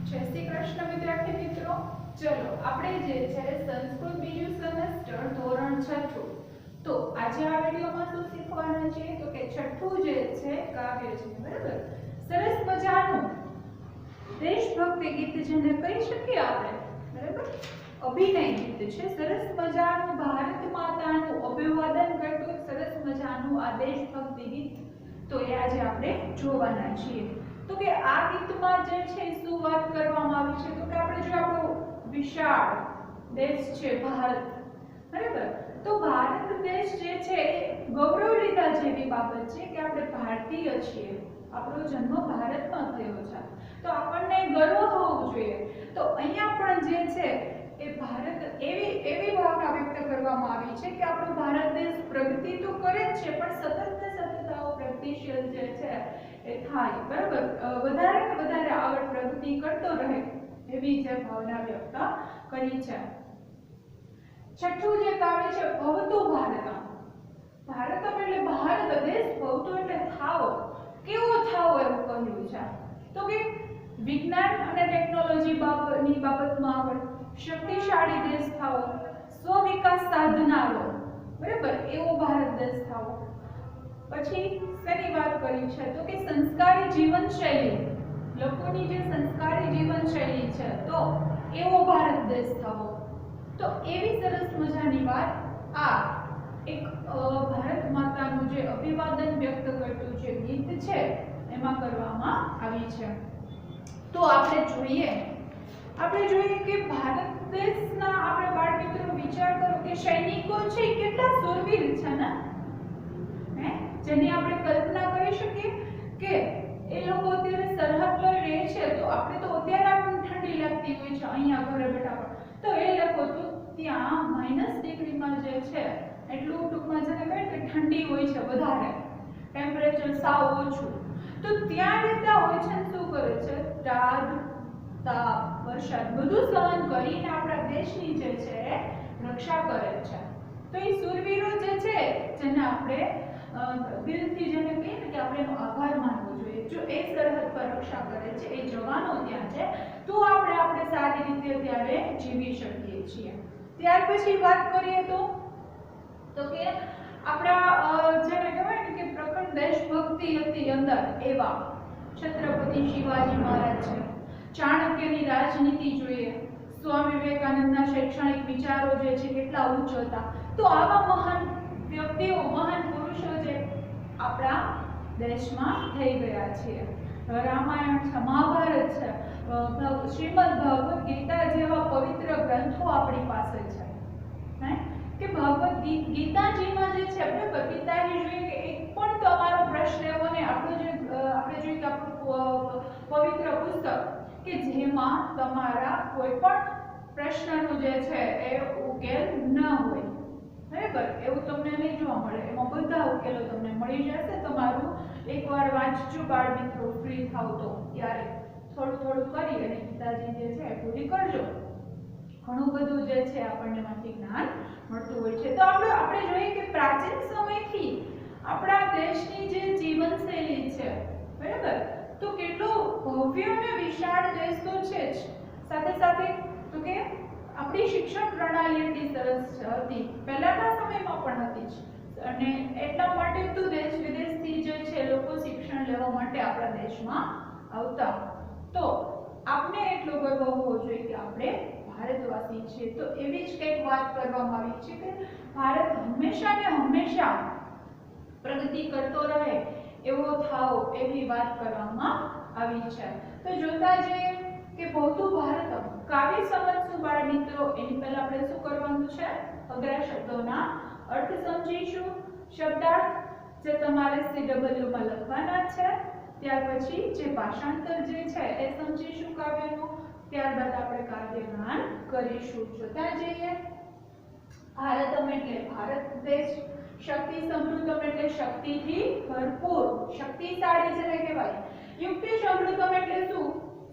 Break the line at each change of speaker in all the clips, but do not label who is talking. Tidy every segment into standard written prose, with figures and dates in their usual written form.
જય શ્રી કૃષ્ણ વિદ્યાર્થી મિત્રો। ચલો આપણે જે છે સંસ્કૃત બીજું સેમેસ્ટર ધોરણ 6 તો આજે આ વિડિયોમાં શું શીખવાના છે તો કે છઠ્ઠું જે છે કાવ્ય છે બરાબર। સરસ મજાનું દેશભક્તિ ગીત જેને કહી શકીએ આપણે બરાબર, અભિનય ગીત છે। સરસ મજાનું ભારત માતાનું અભિવાદન કરતું સરસ મજાનું આ દેશભક્તિ ગીત તો એ આજે આપણે જોવાના છીએ। તો કે આ ગીતમાં જે છે શું વાત કરવામાં આવી છે તો કે આપણે જો આપણો વિશાળ દેશ છે ભારત બરાબર, તો ભારત દેશ જે છે ગૌરવ લીધા જેવી બાબત છે કે આપણે ભારતીય છીએ, આપણો જન્મ ભારતમાં થયો છે તો આપણને ગર્વ હોવું જોઈએ। તો અહીંયા પણ જે છે એ ભારત એવી ભાવના વ્યક્ત કરવામાં આવી છે કે આપણો ભારત દેશ પ્રગતિ તો કરે જ છે પણ સતત ને સતત આવો પ્રગતિશીલ જે છે એ થાય બરાબર, વધારે ને વધારે આગળ પ્રગતિ કરતો રહે એવી જે ભાવના વ્યક્ત કરી છે। છઠ્ઠું જે કાવ્ય છે ભવતું ભારતમ। ભારતમ એટલે ભારત દેશ, ભવતું એટલે થાવો, કેવો થાવો એવું કહ્યું છે તો કે વિજ્ઞાન અને ટેકનોલોજી બાબતમાં આગળ, શક્તિશાળી દેશ થાવો, સ્વ વિકાસ સાધનારો બરાબર એવો ભારત દેશ થાવો। પછી શેની વાત કરી છે તો કે સંસ્કારી જીવનશૈલી, લોકોની જે સંસ્કારી જીવનશૈલી છે તો એવો ભારત દેશ થવો। તો એવી સરસ મજાની વાત આ એક ભારત માતાનું જે અભિવાદન વ્યક્ત કરતું જે ગીત છે એમાં કરવામાં આવી છે। તો આપણે જોઈએ કે ભારત દેશના આપણે બાળ મિત્રો વિચાર કરો કે સૈનિકો છે કેટલા શૂરવીર છે ને, જેની આપણે કલ્પના કરી શકીએ કે એ લોકો અત્યારે સરહદ પર રહે છે તો આપણે તો અત્યારે આપણને ઠંડી લાગતી હોય છે અહીંયા ઘરે બેઠા તો એ લોકો તો ત્યાં -ડિગ્રીમાં જે છે એટલું ટૂંકમાં જેને કહે કે ઠંડી હોય છે, વધારે ટેમ્પરેચર સાવ ઓછું તો ત્યાં રહેતા હોય છે, શું કરે છે તાપ વરસાદ બધું સહન કરીને આપણા દેશની જે છે રક્ષા કરે છે। તો એ શૂરવીરો જે છે જેને આપણે દિલથી જેને કહીએ ને કે આપણે એનો આભાર માનવો જોઈએ। જો એ સરહદ પર રક્ષા કરે છે, એ જવાનો ત્યાં છે તો આપણે સારી રીતે ત્યારે જીવી શકીએ છીએ। ત્યાર પછી વાત કરીએ તો કે આપણા જેને કહેવાય ને કે પ્રખર દેશભક્તિ હતી અંદર એવા છત્રપતિ શિવાજી મહારાજ છે, ચાણક્યની રાજનીતિ જોઈએ, સ્વામી વિવેકાનંદના શૈક્ષણિક વિચારો જે છે કેટલા ઉચ્ચ હતા। તો આવા મહાન વ્યક્તિઓ, મહાન પુરુષો જે આપણા દેશમાં થઈ ગયા છે। રામાયણ છે, મહાભારત છે, શ્રીમદ ભગવદ ગીતા જેવા પવિત્ર ગ્રંથો આપણી પાસે છે કે ભગવદ ગીતાજીમાં જે છે આપણે ગીતાજી જોઈએ કે એક પણ તમારો પ્રશ્ન એવો ને આપણે જોઈએ કે આપણું પવિત્ર પુસ્તક કે જેમાં તમારા કોઈ પણ પ્રશ્નનો જે છે એ ઉકેલ ન હોય બરાબર, એવું તમને નહીં જોવા મળે, એમાં બધા ઉકેલો તમને મળી જશે। તમારું એકવાર વાંચજો બાળ મિત્રો, ફ્રી થાવ તો ત્યારે થોડું કરી અને ગીતાજી જે છે પૂરી કરજો, ઘણું બધું જે છે આપણને માંથી જ્ઞાન મળતું હોય છે। તો આપણે જોઈએ કે પ્રાચીન સમયથી આપણા દેશની જે જીવનશૈલી છે બરાબર, તો કેટલો ભવ્ય અને વિશાળ દેશ તો છે જ, સાથે સાથે તો કે આપણી શિક્ષણ પ્રણાલી એટલી સરસ હતી, પહેલાના સમયમાં પણ હતી જ, અને એટલા માટે તો દેશ વિદેશથી જે છે લોકો શિક્ષણ લેવા માટે આપણા દેશમાં આવતા। તો આપણે એટલો ગર્વ હોવો જોઈએ કે આપણે ભારતવાસી છીએ। તો એવી જ કંઈક વાત કરવામાં આવી છે કે ભારત હંમેશા ને હંમેશા પ્રગતિ કરતો રહે એવો થાવ એવી વાત કરવામાં આવી છે। તો જોતા જઈએ કે ભવતું ભારતમ કાવ્ય સમજશું બાળ મિત્રો, એની પહેલા આપણે શું કરવાનું છે અઘરા શબ્દોના અર્થ સમજીશું, શબ્દાર્થ જે તમારે CW માં લખવાના છે, ત્યાર પછી જે ભાષાંતર જે છે એ સમજીશું કાવ્યનું, ત્યારબાદ આપણે કાવ્ય ગાન કરીશું। જોતા જઈએ ભારતમ એટલે ભારત દેશ, શક્તિ સમૃદ્ધમ એટલે શક્તિથી ભરપૂર, શક્તિશાળી જેને કહેવાય, યુક્તિ સમૃદ્ધમ એટલે શું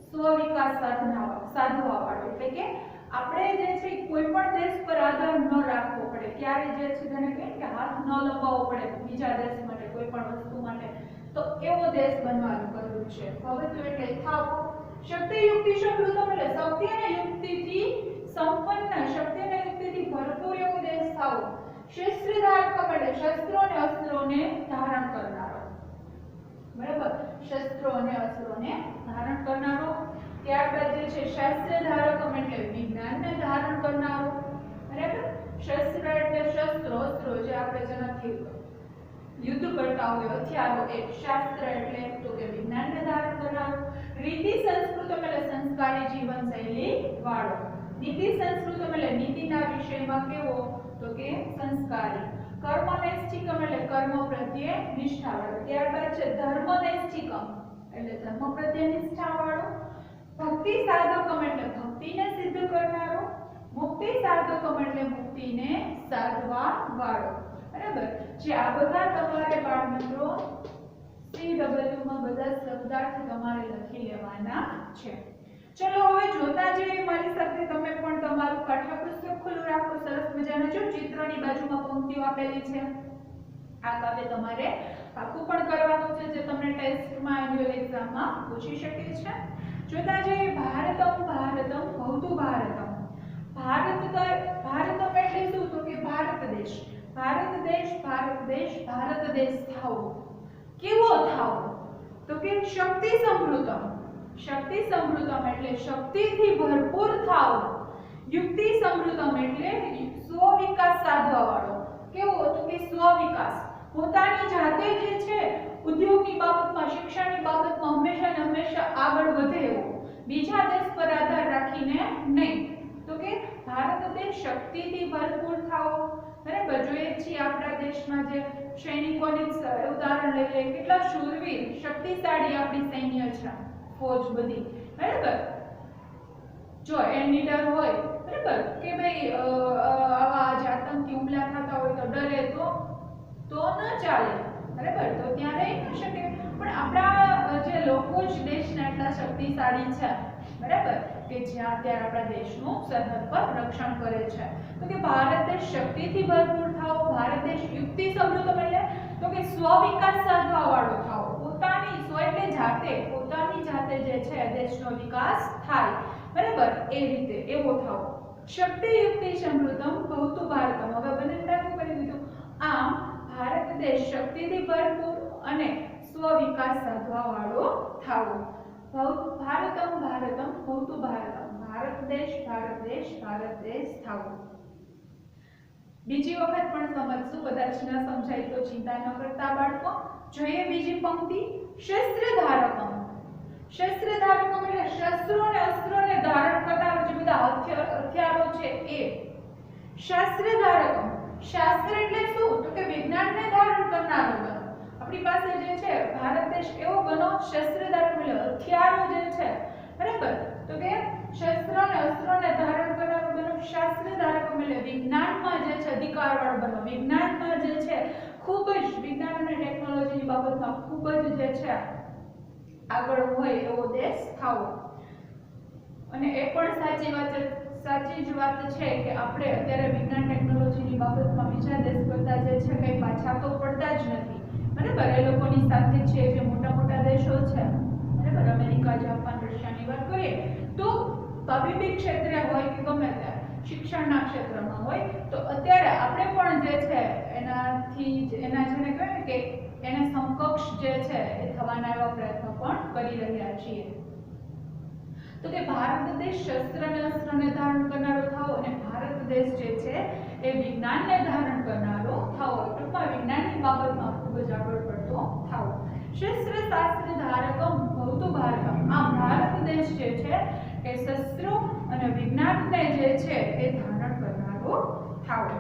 સ્વ વિકાસ સાધવા વાળો, એટલે કે આપણે જે છે કોઈ પણ દેશ પર આધાર ન રાખવો પડે, ક્યારે જે છે જેને કહે કે હાથ ન લંબાવવો પડે બીજા દેશ માટે કોઈ પણ વસ્તુ માટે, તો એવો દેશ બનવાનું કર્યું છે। ભવતું એટલે થાવો, શક્તિ યુક્તિ સમૃદ્ધમ એટલે શક્તિ અને યુક્તિથી સંપન્ન, શક્તિ અને યુક્તિથી ભરપૂર એવો દેશ થાવો. શસ્ત્ર ધારકમ એટલે શસ્ત્રો અને અસ્ત્રોને ધારણ કરનારો. બરાબર, શસ્ત્રો અને અસ્ત્રોને ધારણ કરનારો. ત્યારબાદ જે છે શાસ્ત્ર ધારકમ એટલે વિજ્ઞાનને ધારણ કરનારો. બરાબર, શસ્ત્ર એટલે શસ્ત્રો, અસ્ત્રો જે આપણે જેનાથી યુદ્ધ કરતા હોય હથિયારો, એ શાસ્ત્ર એટલે તો કે વિજ્ઞાનને ધારણ કરનારો. રીતિ સંસ્કૃતમ એટલે સંસ્કારી જીવનશૈલી વાળો. નીતિ સંસ્કૃતમ એટલે નીતિના વિષયમાં કેવો તો કે સંસ્કારી. કર્મનૈષ્ઠિકમ એટલે કર્મ પ્રત્યે નિષ્ઠાવાળો. ત્યારબાદ છે ધર્મનૈષ્ઠિકમ એટલે ધર્મ પ્રત્યે નિષ્ઠાવાળો. ભક્તિ સાધકમ એટલે ભક્તિને સિદ્ધ કરનારો. મુક્તિ સાધકમ એટલે મુક્તિને સાધવા વાળો. બરાબર, જે આ બધા તમારે બાળ મિત્રો CW માં બધા શબ્દાર્થ તમારે લખી લેવાના છે. ચલો હવે જોતા જઈએ મારી સાથે. તમે પણ તમારું પાઠ્યપુસ્તક ખુલ્લું રાખો. સરસ મજાનું જો ચિત્રની બાજુમાં પંક્તિઓ આપેલી છે. આ કાવ્ય તમારે પાકું પણ કરવાનું છે, જે તમને ટેસ્ટમાં એન્યુઅલ એક્ઝામમાં પૂછી શકે છે. જોતા જઈએ. ભારતમ ભારતમ ભવતુ ભારતમ. ભારતમ એટલે શું તો કે ભારત દેશ. ભારત દેશ, ભારત દેશ, ભારત દેશ થાવો. કેવો થાવો તો કે શક્તિ સમૃદ્ધમ. શક્તિ સમૃદ્ધમ એટલે શક્તિથી ભરપૂર થાવ. યુક્તિ સમૃદ્ધમ એટલે સ્વ વિકાસ સાધવા વાળો. કેવો તો કે સ્વ વિકાસ, પોતાની જાતે જે છે ઉદ્યોગની બાબતમાં, શિક્ષણની બાબતમાં હંમેશા ને હંમેશા આગળ વધે એવો, બીજા દેશ પર આધાર રાખીને નહીં. તો કે ભારત દેશ શક્તિથી ભરપૂર થાવ. બરાબર, જોઈએ છીએ આપણા દેશમાં જે સૈનિકોની ઉદાહરણ લઈ લઈએ, કેટલા શૂરવીર શક્તિશાળી આપણી સૈન્ય છે, ફોજ બધી. બરાબર, જો એન્ડિટર હોય, બરાબર, કે ભાઈ આવા આતંકી હુમલા થતા હોય તો ડરે તો ન ચાલે. બરાબર, તો ત્યાં રહી ન શકે. પણ આપણા જે લોકો જ દેશના એટલા શક્તિશાળી છે, બરાબર, કે જ્યાં અત્યારે આપણા દેશનું સરહદ પર રક્ષણ કરે છે. તો કે ભારત દેશ શક્તિથી ભરપૂર થાવ. ભારત દેશ યુક્તિ સમૃદ્ધ એટલે તો કે સ્વ વિકાસ સાધવા વાળો થાવ. પોતાની સ્વ એટલે જાતે, પોતાની જાતે જે છે દેશનો વિકાસ થાય. બરાબર, એ રીતે એવો થાવ. શક્તિ યુક્તિ સમૃદ્ધમ ભવતુ ભારતમ. હવે બંને ટાઈપ કરી દીધું. આમ ભારત દેશ શક્તિથી ભરપૂર અને સ્વ વિકાસ સાધવા વાળો થાવો. ભારતમ ભારતમ ભવતુ ભારતમ. ભારત દેશ, ભારત દેશ, ભારત દેશ થાવો. બીજી વખત પણ સમજશું, કદાચ ન સમજાય તો ચિંતા ન કરતા બાળકો. જોઈએ બીજી પંક્તિ. શસ્ત્ર ધારકમ. શસ્ત્ર ધારકમ એટલે શસ્ત્રો અને અસ્ત્રોને ધારણ કરનારો, જે બધા હથિયારો છે એ. શાસ્ત્ર ધારકમ. શાસ્ત્ર એટલે શું તો કે વિજ્ઞાનને ધારણ કરનારો બનો. આપણી પાસે જે છે ભારત દેશ એવો બનો શસ્ત્ર ધારક એટલે હથિયારો જે છે, બરાબર, તો કે શસ્ત્ર અને અસ્ત્રોને ધારણ કરનારો બનો. શાસ્ત્ર ધારકમ એટલે વિજ્ઞાનમાં જે છે અધિકારવાળો બનો. વિજ્ઞાનમાં જે છે ખૂબ જ વિજ્ઞાન અને ટેકનોલોજીની બાબતમાં ખૂબ જ જે છે આગળ હોય એવો દેશ થાવો. અને એ પણ સાચી જ વાત છે કે આપણે અત્યારે વિજ્ઞાન ટેકનોલોજીની બાબતમાં બીજા દેશ કરતા જે છે કંઈ પાછા તો પડતા જ નથી. બરાબર, એ લોકોની સાથે છે જે મોટા મોટા દેશો છે, બરાબર, અમેરિકા, જાપાન, રશિયાની વાત કરીએ તો તબીબી ક્ષેત્રે હોય કે ગમે ત્યાં શિક્ષણના ક્ષેત્રમાં હોય તો અત્યારે આપણે પણ જે છે એનાથી એના જેને કહેવાય ને કે એને સમકક્ષ જે છે એ થવાના એવા પ્રયત્નો પણ કરી રહ્યા છીએ. તો કે ભારત દેશ શસ્ત્ર અને અસ્ત્રને ધારણ કરનારો થાવો અને ભારત દેશ જે છે એ વિજ્ઞાનને ધારણ કરનારો થાવો. ટૂંકમાં વિજ્ઞાનની બાબતમાં ખૂબ જ આગળ પડતો થાવો. શસ્ત્ર શાસ્ત્ર ધારકમ ભવતુ ભારતમ. આ ભારત દેશ જે છે એ શસ્ત્રો અને વિજ્ઞાનને જે છે એ ધારણ કરનારો થાવો.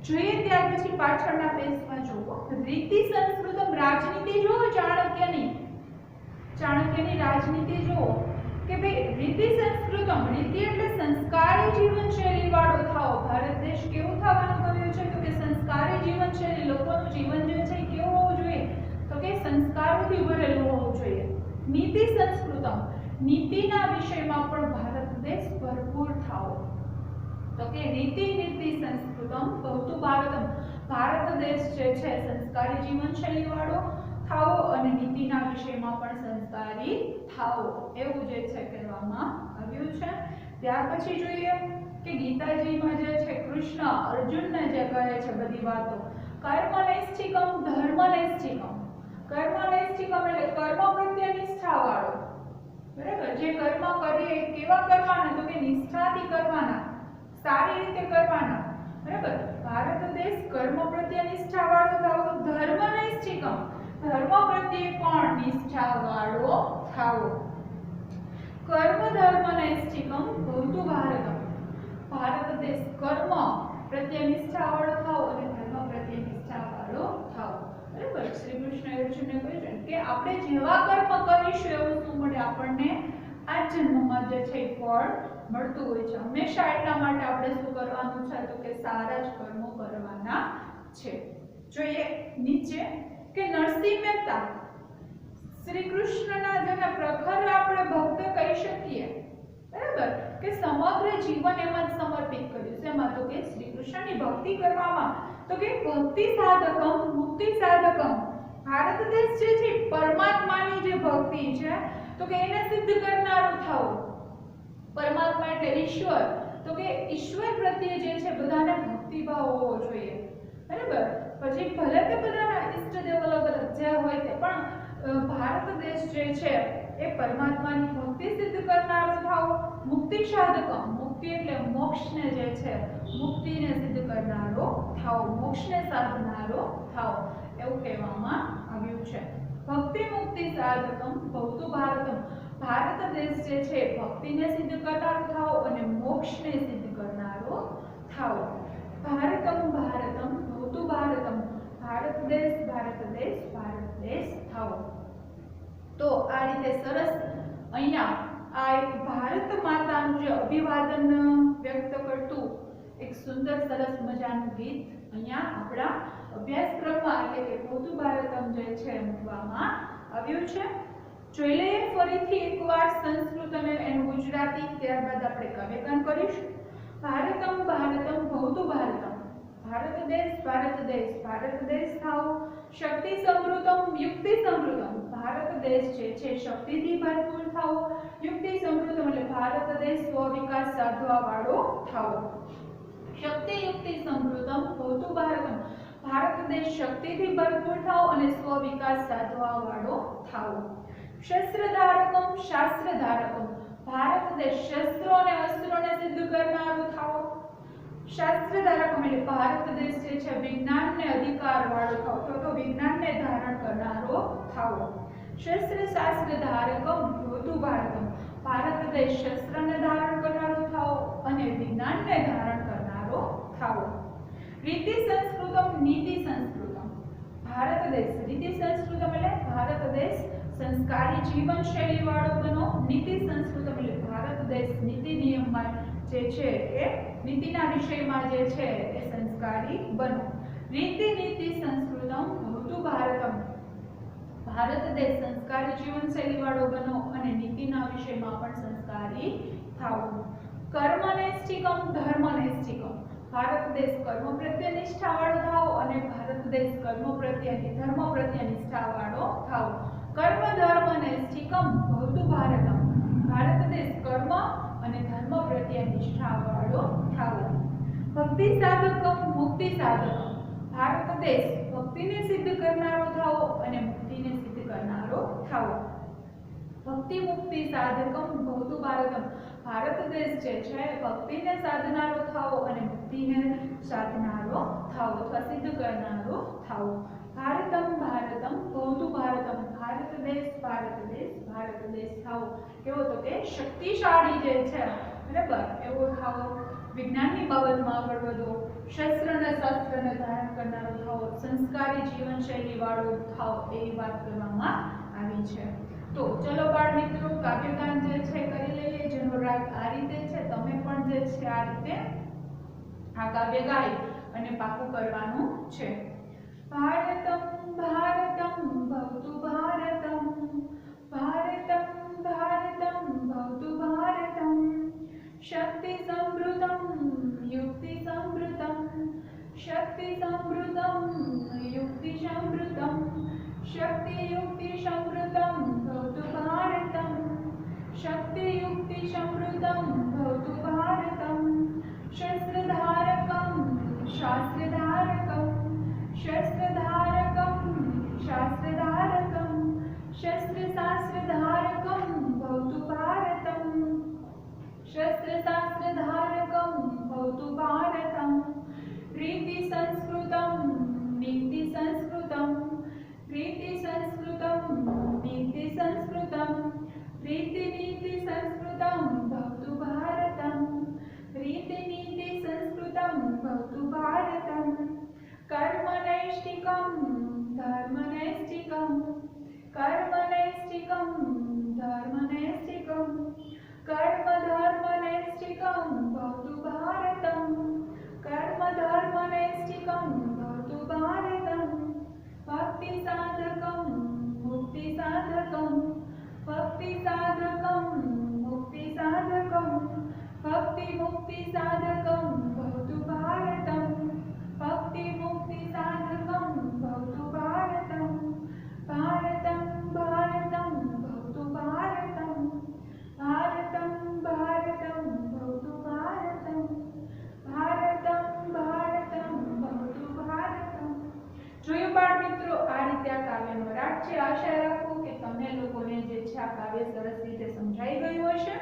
જોઈએ ત્યાર પછી પાછળના પેજમાં જુઓ. રીતિ સંસ્કૃતમ. રાજનીતિ જુઓ ચાણક્યની. ચાણક્યની રાજનીતિ જુઓ કે ભાઈ રીતિ સંસ્કૃતમ. રીતિ એટલે સંસ્કારી જીવનશૈલી વાળો થાવ. ભારત દેશ કેવું થવાનું કહ્યું છે તો કે સંસ્કારી જીવનશૈલી. લોકોનું જીવન જે છે કેવું હોવું જોઈએ તો કે સંસ્કારોથી ભરેલું હોવું જોઈએ. નીતિ સંસ્કૃતમ. નીતિના વિષયમાં પણ ભારત દેશ ભરપૂર થાવ. તો કે રીતિ નીતિ સંસ્કૃતમ ભવતુ ભારતમ. ભારત દેશ જે છે સંસ્કારી જીવનશૈલી વાળો થાઓ અને નીતિના વિષયમાં પણ સંસ્કારી થાઓ એવું જે છે કહેવામાં આવ્યું છે। ત્યાર પછી જોઈએ કે ગીતાજીમાં જે છે કૃષ્ણ અર્જુનને જે કહે છે બધી વાતો કર્મનૈષ્ઠિકમ ધર્મનૈષ્ઠિકમ। કર્મનૈષ્ઠિકમ એટલે કર્મ પ્રત્યે નિષ્ઠાવાળો, બરાબર, જે કર્મ કરીએ કેવા કરવાના તો કે નિષ્ઠાથી કરવાના, સારી રીતે કરવાના, બરાબર। ભારત દેશ કર્મ પ્રત્યે નિષ્ઠાવાળો થાવો, ધર્મનૈષ્ઠિકમ ધર્મ પ્રત્યે પણ નિષ્ઠાવાળો થાવો। કર્મ ધર્મનૈષ્ઠિકમ ભવતુ ભારતમ ભારત દેશ કર્મ પ્રત્યે નિષ્ઠાવાળો થાવો અને ધર્મ પ્રત્યે નિષ્ઠાવાળો થાવો, બરાબર। શ્રી કૃષ્ણ અર્જુનને કહ્યું છે કે આપણે જેવા કર્મ કરીશું એવું શું મળે આપણને આ જન્મમાં જે છે ફળ મળતું હોય છે। હંમેશા એટલા માટે આપણે શું કરવાનું છે તો કે સારા જ કર્મો કરવાના છે। જોઈએ નીચે કે નરસિંહ મહેતા શ્રી કૃષ્ણના જેને પ્રખર આપણે ભક્ત કહી શકીએ, બરાબર, કે સમગ્ર જીવન એમાં જ સમર્પિત કર્યું છે। એમાં તો કે શ્રી કૃષ્ણની ભક્તિ કરવામાં તો કે ભક્તિ સાધકમ મુક્તિ સાધકમ ભારત દેશ જે છે પરમાત્માની જે ભક્તિ છે તો કે એને સિદ્ધ કરનારો થાઓ। પરમાત્મા એટલે ઈશ્વર, તો કે ઈશ્વર પ્રત્યે જે છે બધાને ભક્તિભાવ હોવો જોઈએ, બરાબર। પછી ભલે કે બધાના ઈષ્ટદેવ અલગ અલગ જે હોય તે પણ ભારત દેશ જે છે એ પરમાત્માની ભક્તિ સિદ્ધ કરનારો થાઓ। મુક્તિ સાધકમ મુક્તિ એટલે મોક્ષને જે છે મુક્તિને સિદ્ધ કરનારો થાઓ, મોક્ષને સાધનારો થાઓ એવું કહેવામાં આવ્યું છે। ભક્તિ મુક્તિ સાધકમ ભવતુ ભારતમ ભારત દેશ જે છે ભક્તિને સિદ્ધ કરનારો થાઓ અને મોક્ષને સિદ્ધ કરનારો થાઓ। ભારતમ ભારતમ ભવતુ ભારતમ ભારત દેશ થાઓ। તો આ રીતે સરસ અહીંયા આ એક ભારત માતાનું જે અભિવાદન વ્યક્ત કરતું એક સુંદર સરસ મજાનું ગીત અહીંયા આપણા અભ્યાસક્રમમાં એટલે કે ભવતુ ભારતમ જે છે મૂકવામાં આવ્યું છે। જોઈ લઈએ ફરીથી એકવાર સંસ્કૃત અને એનું ગુજરાતી, ત્યારબાદ આપણે કાવ્યગાન કરીશું। ભારતમ ભારતમ ભવતુ ભારતમ ભારત દેશ થાઓ। શક્તિ સમૃદ્ધમ યુક્તિ સમૃદ્ધમ ભારત દેશ જે છે શક્તિથી ભરપૂર થાઓ। યુક્તિ સમૃદ્ધમ એટલે ભારત દેશ સ્વ વિકાસ સાધવા વાળો થાઓ। શક્તિ યુક્તિ સમૃદ્ધમ ભવતુ ભારતમ ભારત દેશ શક્તિથી ભરપૂર થાઓ અને સ્વ વિકાસ સાધવા વાળો થાઓ। શસ્ત્ર ધારકમ શાસ્ત્ર ધારકમ ભારત દેશ શસ્ત્રો અને અસ્ત્રોને સિદ્ધ કરનારો થાઓ। શાસ્ત્ર ધારકમ એટલે ભારત દેશ જે છે વિજ્ઞાનને અધિકાર વાળો થાઓ, તો વિજ્ઞાનને ધારણ કરનારો થાઓ। શસ્ત્ર શાસ્ત્ર ધારકમ ભવતુ ભારતમ ભારત દેશ શસ્ત્રને ધારણ કરનારો થાઓ અને વિજ્ઞાનને ધારણ કરનારો થાઓ। રીતિ સંસ્કૃતમ નીતિ સંસ્કૃતમ ભારત દેશ રીતિ સંસ્કૃતમ એટલે ભારત દેશ સંસ્કારી જીવન શૈલી વાળો બનો। નીતિ સંસ્કૃતમ એટલે ભારત દેશ નીતિ નિયમમાં જે છે એ નીતિના વિષયમાં જે છે એ સંસ્કારી બનો। રીતિ નીતિ સંસ્કૃતમ ભવતુ ભારતમ ભારત દેશ સંસ્કારી જીવન શૈલી વાળો બનો અને નીતિના વિષયમાં પણ સંસ્કારી થાઓ। કર્મનૈષ્ઠિકમ ધર્મનૈષ્ઠિકમ ભારત દેશ કર્મ પ્રત્યે નિષ્ઠાવાળો થાઓ અને ભારત દેશ ધર્મ પ્રત્યે નિષ્ઠાવાળો થાઓ। કર્મ ધર્મનૈષ્ઠિકમ ભવતુ ભારતમ ભારત દેશ કર્મ અને ધર્મ પ્રત્યે નિષ્ઠાવાળો થાઓ। ભક્તિ સાધકમ મુક્તિ સાધકમ ભારત દેશ ભક્તિને સિદ્ધ કરનારો થાઓ અને મુક્તિને સિદ્ધ કરનારો થાઓ। ભક્તિ મુક્તિ સાધકમ ભવતુ ભારતમ ભારત દેશ જે છે ભક્તિને સાધનારો થાઓ અને મુક્તિને સાધનારો થાઓ અથવા સિદ્ધ કરનારો થાઓ। ભારતમ ભારતમ ભવતુ ભારતમ ભારત દેશ થાઓ। કેવો તો કે શક્તિશાળી જે છે, બરાબર, એવો થાઓ। વિજ્ઞાનની બાબતમાં આગળ વધો। શસ્ત્ર અને શાસ્ત્રને ધારણ કરનારો થાઓ। સંસ્કારી જીવન શૈલી વાળો થાઓ એવી વાત કરવામાં આવી છે। તો ચલો બાળ મિત્રો કાવ્યગાન જે છે કરી લઈએ, જેનો રાગ આ રીતે છે। તમે પણ જે છે આ રીતે આ કાવ્ય ગાઈ અને પાકું કરવાનું છે। ભારતમ ભારતમ ભવતુ ભારતમ ભારતમ ભારતમ ભવતુ ભારતમ શક્તિ સમૃદ્ધમ યુક્તિ સમૃદ્ધમ શક્તિ સમૃદ્ધમ યુક્તિ સમૃદ્ધમ શક્તિ कर्मनैष्ठिकं धर्मनैष्ठिकं कर्म धर्मनैष्ठिकं भवतु भारतम् कर्म धर्मनैष्ठिकं भवतु भारतम् भक्ति साधकं मुक्ति साधकं भक्ति साधकं मुक्ति साधकं भक्ति मुक्ति साधकं भवतु भारतम् भक्ति मुक्ति साधकं भवतु भारतम् भारतं भारतं भवतु भारतम् भारतं भारतं भवतु भारतम् ભારતમ ભારતમ ભવતુ ભારતમ। જોયું બાળ મિત્રો, આ રીતે આ કાવ્યનો રાગ છે। આશા રાખું કે તમને લોકોને જે છે આ કાવ્ય સરસ રીતે સમજાઈ ગયું હશે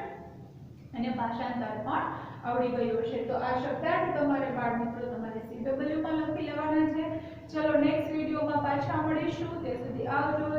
અને ભાષાંતર પણ આવડી ગયું હશે। તો આ શબ્દાર્થ તમારે બાળ મિત્રો તમારે CW માં લખી લેવાના છે। ચલો નેક્સ્ટ વિડિયોમાં પાછા મળીશું, તે સુધી આવજો।